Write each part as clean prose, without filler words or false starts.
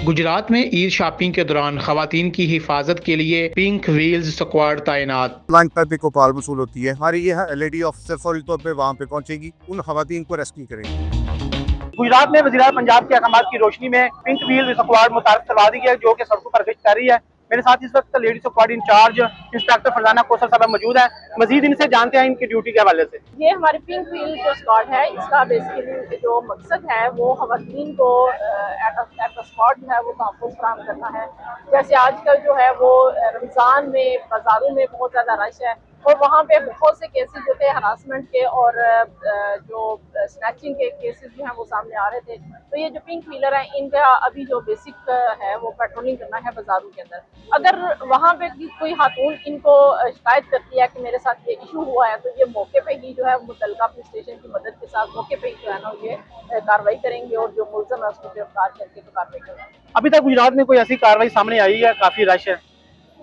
गुजरात में ईद शॉपिंग के दौरान खवातीन की हिफाजत के लिए पिंक व्हील्स स्क्वाड तैनात। लाइन पर भी कोपाल वसूल होती है। हमारी ये लेडी ऑफिसर फौरी तौर पे वहाँ पे पहुंचेगी, उन खवातीन को रेस्क्यू करेंगी। गुजरात में वज़ीर पंजाब के अहकाम की रोशनी में पिंक व्हील स्क्वाड मुतारिफ करवा दी है, जो कि सड़कों पर गश्त कर रही है। मेरे साथ इस वक्त lady squad in-charge inspector Farzana Kausar साहब मौजूद है। मजीद इनसे जानते हैं इनकी ड्यूटी के हवाले से। ये हमारी पिंक व्हील जो स्क्वाड है, इसका बेसिकली जो मकसद है वो खवातीन को एट स्पॉट जो है वो तहफ़्फ़ुज़ फराहम करना है। जैसे आजकल जो है वो रमज़ान में बाज़ारों में बहुत ज़्यादा रश है और वहाँ पे बहुत से केसेस जो थे हरासमेंट के और जो स्नैचिंग के केसेस जो हैं वो सामने आ रहे थे। तो ये जो पिंक व्हीलर है, इनका अभी जो बेसिक है वो पेट्रोलिंग करना है बाज़ारों के अंदर। अगर वहाँ पे कोई खातून इनको शिकायत करती है कि मेरे साथ ये इशू हुआ है, तो ये मौके पे ही जो है मुतल्लिका पुलिस स्टेशन की मदद के साथ मौके पे ही जो है ना ये कार्रवाई करेंगे और जो मुलज़म है उसको गिरफ्तार करके तो कार्रवाई करेंगे। अभी तक गुजरात में कोई ऐसी कार्रवाई सामने आई है? काफी रश है।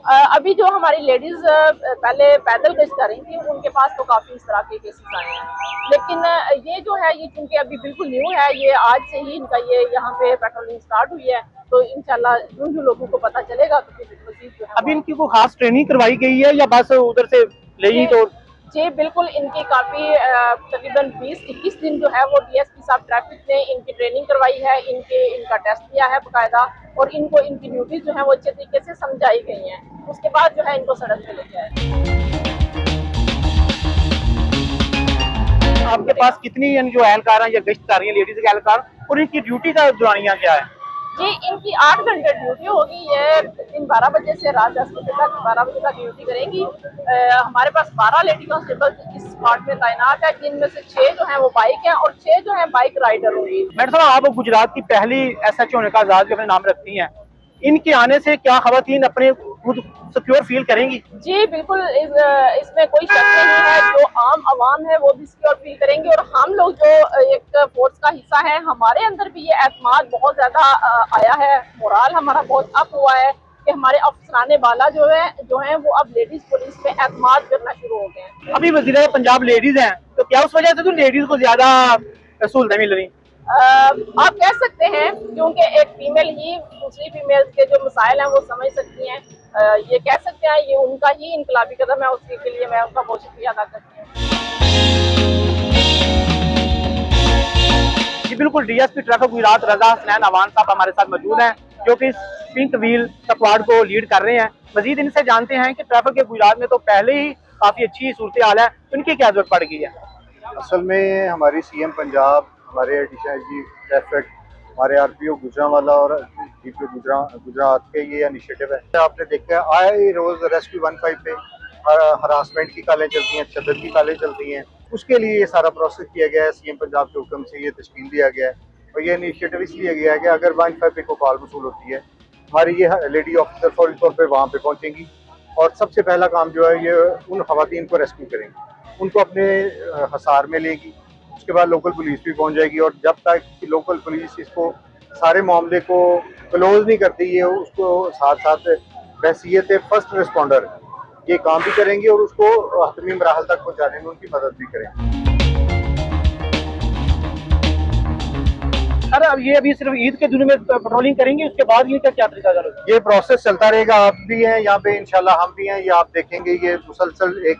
अभी जो हमारी लेडीज पहले पैदल गश्त कर रही थी, उनके पास तो काफी इस तरह के केसेस आए हैं। लेकिन ये जो है ये चूंकि अभी बिल्कुल न्यू है, ये आज से ही इनका ये यहाँ पे पेट्रोलिंग स्टार्ट हुई है, तो इंशाल्लाह जो लोगों को पता चलेगा तो फिर मजीद जो है अभी इनकी कोई खास ट्रेनिंग करवाई गई है या बस उधर से ले ही तो? जी बिल्कुल, इनकी काफ़ी तकरीबन 20-21 दिन जो है वो डीएसपी साहब ट्रैफिक ने इनकी ट्रेनिंग करवाई है, इनका टेस्ट किया है बाकायदा, और इनको इनकी ड्यूटीज जो है वो अच्छे तरीके से समझाई गई हैं। उसके बाद जो है इनको सड़क पे लेके आए। आपके पास कितनी जो एहलकार हैं या गश्त कर रही है लेडीज के एहलकार, और इनकी ड्यूटी का दौरानिया क्या है? जी इनकी 8 घंटे ड्यूटी होगी। ये दिन 12 बजे से रात 10 बजे तक 12 बजे तक ड्यूटी करेंगी। हमारे पास 12 लेडी कांस्टेबल इस स्क्वाड में तैनात है, जिनमें से 6 जो हैं वो बाइक हैं और 6 जो हैं बाइक राइडर होंगी। मैडम साहब, आप गुजरात की पहली एसएचओ होने का आजाद अपने नाम रखती हैं, इनके आने से क्या खवातीन अपने खुद सिक्योर फील करेंगी? जी बिल्कुल, इसमें कोई शक नहीं है। जो आम आवाम है वो भी सिक्योर फील करेंगे, और हम लोग जो एक फोर्स का हिस्सा है, हमारे अंदर भी ये एतमाद बहुत ज्यादा आया है। मोराल हमारा बहुत अप हुआ है कि हमारे अफसराने बाला जो है वो अब लेडीज पुलिस पे एतमाद करना शुरू हो गए हैं। अभी वज़ीर पंजाब लेडीज हैं, तो क्या उस वजह से तो लेडीज को ज्यादा सहूलतें मिल रही? आप कह सकते हैं, क्योंकि एक फीमेल ही दूसरी फीमेल के जो मसाइल हैं वो समझ सकती हैं। ये कह सकते हैं ये उनका ही इनकलाबी कदम है, उसके लिए मैं उनका बहुत शुक्रिया अदा करती हूँ। जी बिल्कुल, डीएसपी ट्रैफिक गुजरात रजा हसनैन अवान साहब हमारे साथ मौजूद हैं, जो कि पिंक व्हील स्क्वाड को लीड कर रहे हैं। मजीद इनसे जानते हैं कि ट्रैफिक के गुजरात में तो पहले ही काफी अच्छी सूरत हाल है, उनकी क्या जरूरत पड़ गई है? असल में हमारी सीएम पंजाब, हमारे डीआईजी ट्रैफिक, हमारे आरपीओ गुजरांवाला और डीपीओ गुजरात के ये इनिशिएटिव है। आपने देखा आए रोज रेस्क्यू 15 पे हरासमेंट की कॉलें चलती हैं, तशद्दुद की कॉलें चलती हैं। उसके लिए ये सारा प्रोसेस किया गया है। सीएम पंजाब के हुक्म से ये तश्कील दिया गया है, और ये इनिशिएटिव इसलिए गया है कि अगर 15 पे को कॉल वसूल होती है, हमारी ये लेडी ऑफिसर फौरी तौर पे वहाँ पे पहुँचेंगी और सबसे पहला काम जो है ये उन खवातीन को रेस्क्यू करेंगी, उनको अपने हसार में लेगी। उसके बाद लोकल पुलिस भी पहुंच जाएगी, और जब तक कि लोकल पुलिस इसको सारे मामले को क्लोज नहीं करती है, उसको साथ साथ बहसीयत फर्स्ट रिस्पॉन्डर ये काम भी करेंगे और उसको हतमी मराहल तक पहुंचाने में उनकी मदद भी करेंगे। सर, अब ये अभी सिर्फ ईद के दिनों में पेट्रोलिंग करेंगे, उसके बाद ये क्या तरीका करेगा? ये प्रोसेस चलता रहेगा। आप भी हैं यहाँ पे, इंशाल्लाह हम भी हैं। ये आप देखेंगे, ये मुसलसल एक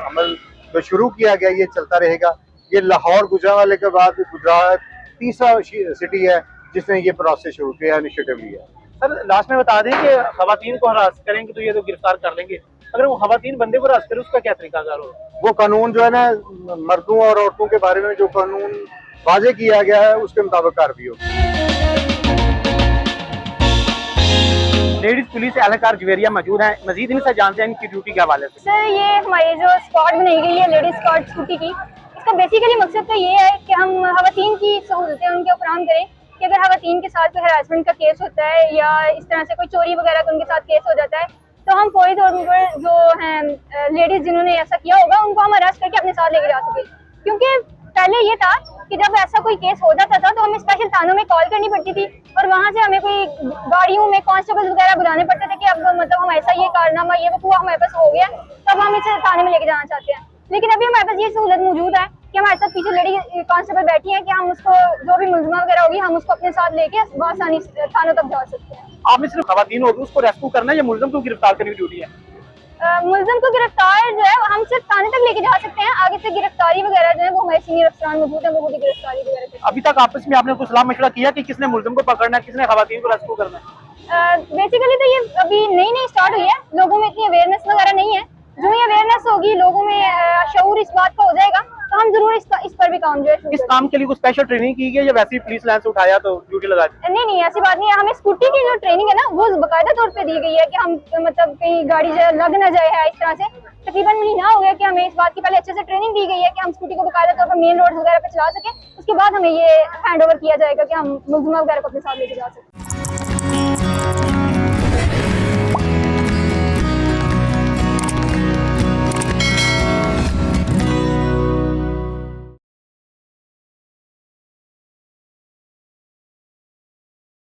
अमल जो शुरू किया गया ये चलता रहेगा। ये लाहौर गुजरांवाले के बाद गुजरात तीसरा सिटी है जिसने ये प्रोसेस शुरू किया, इनिशिएटिव लिया। सर, लास्ट में बता दें कि खवातीन को हरास करेंगे तो ये तो गिरफ्तार कर लेंगे, अगर वो खवातीन बंदे को हरास करे उसका क्या तरीकाकार होगा? वो कानून जो है ना, मर्दों और औरतों के बारे में जो कानून वाजे किया गया है उसके मुताबिक कार्रवाई होगी। लेडीज पुलिस एहलकार जवेरिया मौजूद है, मजीद इनसे जानते हैं इनकी ड्यूटी के हवाले से। सर, ये हमारी जो स्क्वाड बनाई गई है लेडीज स्क्वाड स्कूटी की, इसका बेसिकली मकसद तो ये है कि हम खवातीन की सहूलतें उनके फराहम करें कि अगर खवातीन के साथ कोई हरासमेंट का केस होता है या इस तरह से कोई चोरी वगैरह का उनके साथ केस हो जाता है, तो हम फौरी तौर पर जो हैं लेडीज जिन्होंने ऐसा किया होगा उनको हम अरेस्ट करके अपने साथ लेके जा सके। क्योंकि पहले ये था कि जब ऐसा कोई केस हो जाता था तो हमें स्पेशल थानों में कॉल करनी पड़ती थी, और वहाँ से हमें कोई गाड़ियों में कांस्टेबल वगैरह बुलाने पड़ते थे कि अब मतलब हम ऐसा ये कारनामा ये वकूआ हमारे पास हो गया, तब हम इसे थाने में लेके जाना चाहते हैं। लेकिन अभी हमारे पास ये सहूलत मौजूद है कि हमारे साथ पीछे लेडी कांस्टेबल बैठी है कि हम उसको जो भी मुलजिमा वगैरह होगी हम उसको अपने साथ लेके आसानी से थानों तक जा सकते हैं। आप में सिर्फ खवातीन होगी उसको रेस्क्यू करना है या मुलजिम को गिरफ्तार करने की ड्यूटी है? मुलजिम को गिरफ्तार जो है हम सिर्फ थाने तक लेके जा सकते हैं, आगे से गिरफ्तारी वगैरह जो है वो हमारे सीनियर अफसरान मौजूद है, वो खुद ही गिरफ्तारी वगैरह करते हैं। अभी तक आपस में आपने कुछ सलाह मशवरा किया कि किसने मुलजिम को पकड़ना है, किसने खवातीन को रेस्क्यू करना है? बेसिकली तो ये अभी नई स्टार्ट हुई है, लोगों में इतनी अवेयरनेस वगैरह नहीं है। जो ही अवेयरनेस होगी, लोगों में शऊर इस बात का हो जाएगा तो हम जरूर इस पर भी काम जो है इस काम के लिए कुछ स्पेशल ट्रेनिंग की गई या वैसे ही पुलिस लाइन से उठाया तो ड्यूटी लगा दी? नहीं, ऐसी बात नहीं है। हमें स्कूटी की जो ट्रेनिंग है ना वो बाकायदा तौर पे दी गई है कि हम मतलब कहीं गाड़ी लग ना जाए है। इस तरह से तकरीबन महीना हो गया कि हमें इस बात की पहले अच्छे से ट्रेनिंग दी गई है कि हम स्कूटी को बाकायदा तौर पर मेन रोड वगैरह पे चला सकें। उसके बाद हमें ये हैंड ओवर किया जाएगा कि हम मुलजिमा वगैरह को अपने साथ लेके जा सकें।